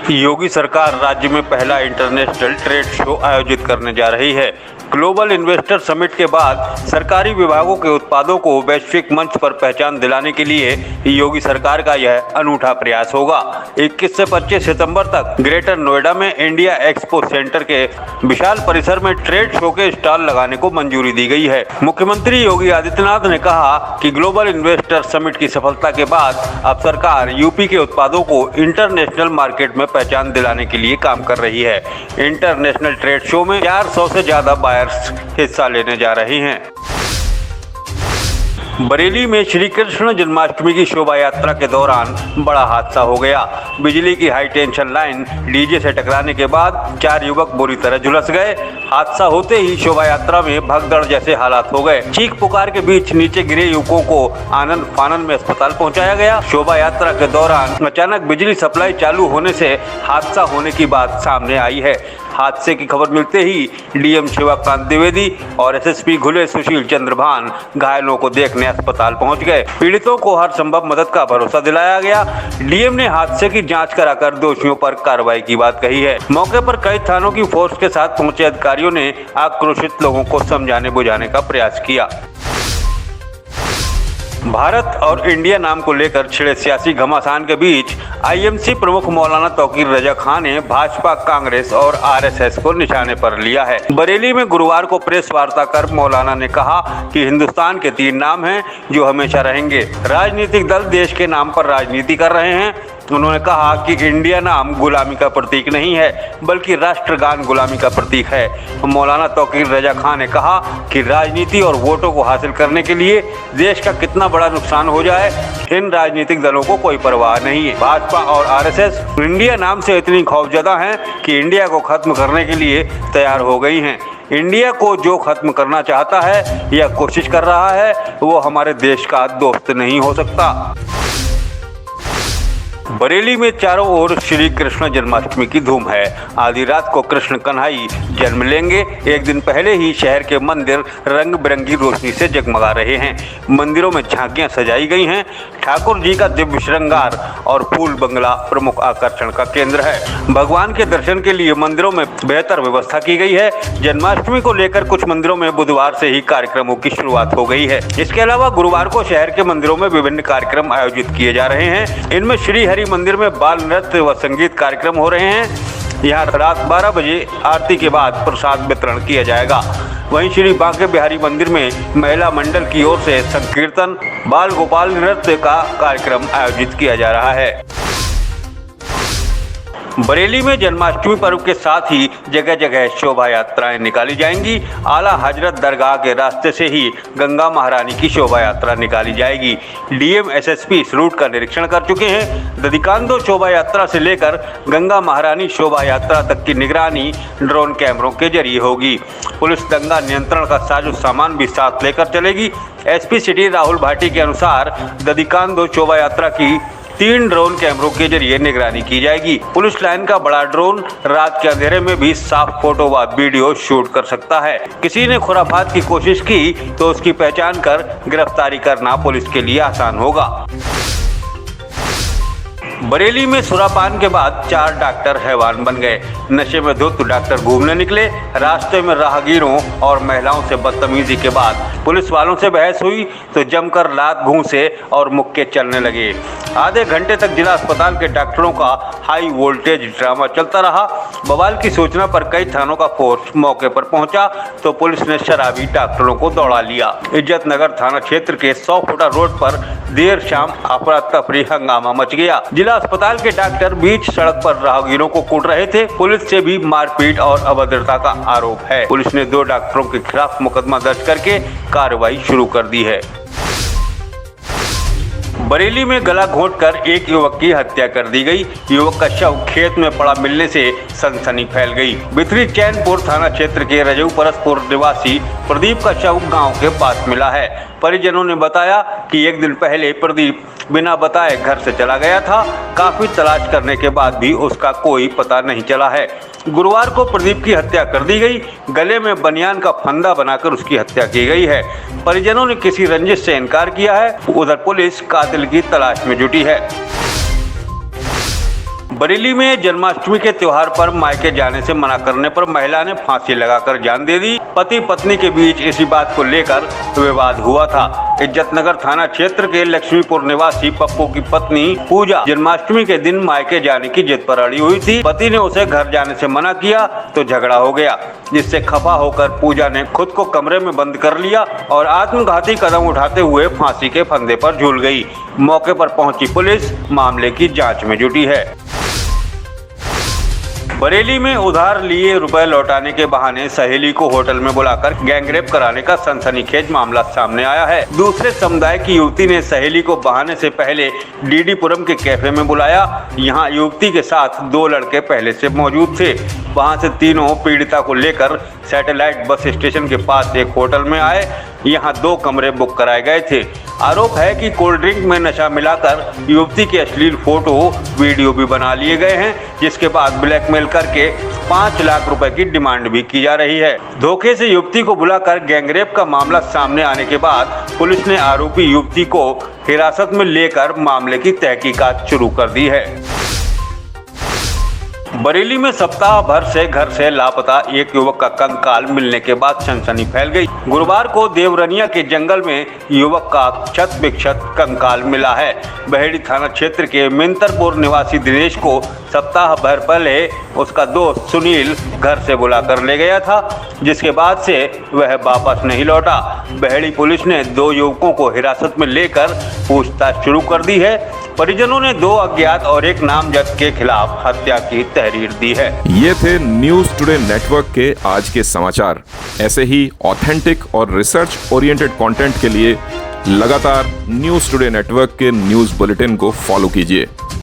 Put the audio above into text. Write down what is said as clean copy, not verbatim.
योगी सरकार राज्य में पहला इंटरनेशनल ट्रेड शो आयोजित करने जा रही है। ग्लोबल इन्वेस्टर समिट के बाद सरकारी विभागों के उत्पादों को वैश्विक मंच पर पहचान दिलाने के लिए योगी सरकार का यह अनूठा प्रयास होगा। 21 से 25 सितंबर तक ग्रेटर नोएडा में इंडिया एक्सपो सेंटर के विशाल परिसर में ट्रेड शो के स्टॉल लगाने को मंजूरी दी गई है। मुख्यमंत्री योगी आदित्यनाथ ने कहा कि ग्लोबल इन्वेस्टर समिट की सफलता के बाद अब सरकार यूपी के उत्पादों को इंटरनेशनल मार्केट में पहचान दिलाने के लिए काम कर रही है। इंटरनेशनल ट्रेड शो में 400 से ज्यादा बायर्स हिस्सा लेने जा रहे हैं। बरेली में श्री कृष्ण जन्माष्टमी की शोभा यात्रा के दौरान बड़ा हादसा हो गया। बिजली की हाई टेंशन लाइन डीजे से टकराने के बाद 4 युवक बुरी तरह झुलस गए। हादसा होते ही शोभा यात्रा में भगदड़ जैसे हालात हो गए। चीख पुकार के बीच नीचे गिरे युवकों को आनंद फानन में अस्पताल पहुंचाया गया। शोभा यात्रा के दौरान अचानक बिजली सप्लाई चालू होने से हादसा होने की बात सामने आई है। हादसे की खबर मिलते ही डीएम शिवकांत द्विवेदी और एसएसपी घुले सुशील चंद्र भान घायलों को देखने अस्पताल पहुंच गए। पीड़ितों को हर संभव मदद का भरोसा दिलाया गया। डीएम ने हादसे की जांच कराकर दोषियों पर कार्रवाई की बात कही है। मौके पर कई थानों की फोर्स के साथ पहुंचे अधिकारियों ने आक्रोशित लोगों को समझाने बुझाने का प्रयास किया। भारत और इंडिया नाम को लेकर छिड़े सियासी घमासान के बीच आईएमसी प्रमुख मौलाना तौकीर रजा खान ने भाजपा, कांग्रेस और आरएसएस को निशाने पर लिया है। बरेली में गुरुवार को प्रेस वार्ता कर मौलाना ने कहा कि हिंदुस्तान के 3 नाम हैं जो हमेशा रहेंगे। राजनीतिक दल देश के नाम पर राजनीति कर रहे हैं। उन्होंने कहा कि इंडिया नाम गुलामी का प्रतीक नहीं है बल्कि राष्ट्रगान गुलामी का प्रतीक है। मौलाना तौकीर रजा खान ने कहा कि राजनीति और वोटों को हासिल करने के लिए देश का कितना बड़ा नुकसान हो जाए इन राजनीतिक दलों को कोई परवाह नहीं है। भाजपा और आरएसएस इंडिया नाम से इतनी खौफजदा हैं कि इंडिया को खत्म करने के लिए तैयार हो गई हैं। इंडिया को जो खत्म करना चाहता है या कोशिश कर रहा है वो हमारे देश का दोस्त नहीं हो सकता। बरेली में चारों ओर श्री कृष्ण जन्माष्टमी की धूम है। आधी रात को कृष्ण कन्हई जन्म लेंगे। एक दिन पहले ही शहर के मंदिर रंग बिरंगी रोशनी से जगमगा रहे हैं। मंदिरों में झांकियां सजाई गई हैं। ठाकुर जी का दिव्य श्रृंगार और फूल बंगला प्रमुख आकर्षण का केंद्र है। भगवान के दर्शन के लिए मंदिरों में बेहतर व्यवस्था की गई है। जन्माष्टमी को लेकर कुछ मंदिरों में बुधवार से ही कार्यक्रमों की शुरुआत हो गई है। इसके अलावा गुरुवार को शहर के मंदिरों में विभिन्न कार्यक्रम आयोजित किए जा रहे हैं। इनमें श्री हरि मंदिर में बाल नृत्य व संगीत कार्यक्रम हो रहे हैं। यहाँ रात 12 बजे आरती के बाद प्रसाद वितरण किया जाएगा। वहीं श्री बांके बिहारी मंदिर में महिला मंडल की ओर से संकीर्तन, बाल गोपाल नृत्य का कार्यक्रम आयोजित किया जा रहा है। बरेली में जन्माष्टमी पर्व के साथ ही जगह जगह शोभा यात्राएं निकाली जाएंगी। आला हजरत दरगाह के रास्ते से ही गंगा महारानी की शोभा यात्रा निकाली जाएगी। डीएम एसएसपी इस रूट का निरीक्षण कर चुके हैं। दधिकांदो शोभा यात्रा से लेकर गंगा महारानी शोभा यात्रा तक की निगरानी ड्रोन कैमरों के जरिए होगी। पुलिस दंगा नियंत्रण का साजो सामान भी साथ लेकर चलेगी। एसपी सिटी राहुल भाटी के अनुसार दधिकांदो शोभा यात्रा की 3 ड्रोन कैमरों के जरिए निगरानी की जाएगी। पुलिस लाइन का बड़ा ड्रोन रात के अंधेरे में भी साफ फोटो व वीडियो शूट कर सकता है। किसी ने खुराफात की कोशिश की तो उसकी पहचान कर गिरफ्तारी करना पुलिस के लिए आसान होगा। बरेली में सुरापान के बाद 4 डॉक्टर हैवान बन गए। नशे में धुत डॉक्टर घूमने निकले। रास्ते में राहगीरों और महिलाओं से बदतमीजी के बाद पुलिस वालों से बहस हुई तो जमकर लात घूंसे और मुक्के चलने लगे। आधे घंटे तक जिला अस्पताल के डॉक्टरों का हाई वोल्टेज ड्रामा चलता रहा। बवाल की सूचना पर कई थानों का फोर्स मौके पर पहुंचा तो पुलिस ने शराबी डॉक्टरों को दौड़ा लिया। इज्जत नगर थाना क्षेत्र के 100 फुटा रोड पर देर शाम अफरा तफरी हंगामा मच गया। जिला अस्पताल के डॉक्टर बीच सड़क पर राहगीरों को कूट रहे थे। पुलिस से भी मारपीट और अभद्रता का आरोप है। पुलिस ने 2 डॉक्टरों के खिलाफ मुकदमा दर्ज करके कार्रवाई शुरू कर दी है। बरेली में गला घोंटकर एक युवक की हत्या कर दी गई। युवक का शव खेत में पड़ा मिलने से सनसनी फैल गई। बिथरी चैनपुर थाना क्षेत्र के रजऊ परसपुर निवासी प्रदीप का शव गांव के पास मिला है। परिजनों ने बताया कि एक दिन पहले प्रदीप बिना बताए घर से चला गया था। काफी तलाश करने के बाद भी उसका कोई पता नहीं चला है। गुरुवार को प्रदीप की हत्या कर दी गई। गले में बनियान का फंदा बनाकर उसकी हत्या की गई है। परिजनों ने किसी रंजिश से इनकार किया है। उधर पुलिस कातिल की तलाश में जुटी है। बरेली में जन्माष्टमी के त्योहार पर मायके जाने से मना करने पर महिला ने फांसी लगाकर जान दे दी। पति पत्नी के बीच इसी बात को लेकर विवाद हुआ था। इज्जतनगर थाना क्षेत्र के लक्ष्मीपुर निवासी पप्पू की पत्नी पूजा जन्माष्टमी के दिन मायके जाने की जिद पर अड़ी हुई थी। पति ने उसे घर जाने से मना किया तो झगड़ा हो गया, जिससे खफा होकर पूजा ने खुद को कमरे में बंद कर लिया और आत्मघाती कदम उठाते हुए फांसी के फंदे पर झूल गई। मौके पर पहुंची पुलिस मामले की जांच में जुटी है। बरेली में उधार लिए रुपए लौटाने के बहाने सहेली को होटल में बुलाकर गैंगरेप कराने का सनसनीखेज मामला सामने आया है। दूसरे समुदाय की युवती ने सहेली को बहाने से पहले डीडीपुरम के कैफे में बुलाया। यहां युवती के साथ 2 लड़के पहले से मौजूद थे। वहां से तीनों पीड़िता को लेकर सैटेलाइट बस स्टेशन के पास एक होटल में आए। यहां 2 कमरे बुक कराए गए थे। आरोप है कि कोल्ड ड्रिंक में नशा मिलाकर युवती के अश्लील फोटो वीडियो भी बना लिए गए हैं, जिसके बाद ब्लैकमेल करके 5 लाख रुपए की डिमांड भी की जा रही है। धोखे से युवती को बुलाकर गैंगरेप का मामला सामने आने के बाद पुलिस ने आरोपी युवती को हिरासत में लेकर मामले की तहकीकात शुरू कर दी है। बरेली में सप्ताह भर से घर से लापता एक युवक का कंकाल मिलने के बाद सनसनी फैल गई। गुरुवार को देवरनिया के जंगल में युवक का क्षत विक्षत कंकाल मिला है। बहेड़ी थाना क्षेत्र के मिंतरपुर निवासी दिनेश को सप्ताह भर पहले उसका दोस्त सुनील घर से बुलाकर ले गया था, जिसके बाद से वह वापस नहीं लौटा। बहेड़ी पुलिस ने 2 युवकों को हिरासत में लेकर पूछताछ शुरू कर दी है। परिजनों ने 2 अज्ञात और 1 नामजद के खिलाफ हत्या की तहरीर दी है। ये थे न्यूज टुडे नेटवर्क के आज के समाचार। ऐसे ही ऑथेंटिक और रिसर्च ओरिएंटेड कंटेंट के लिए लगातार न्यूज टुडे नेटवर्क के न्यूज बुलेटिन को फॉलो कीजिए।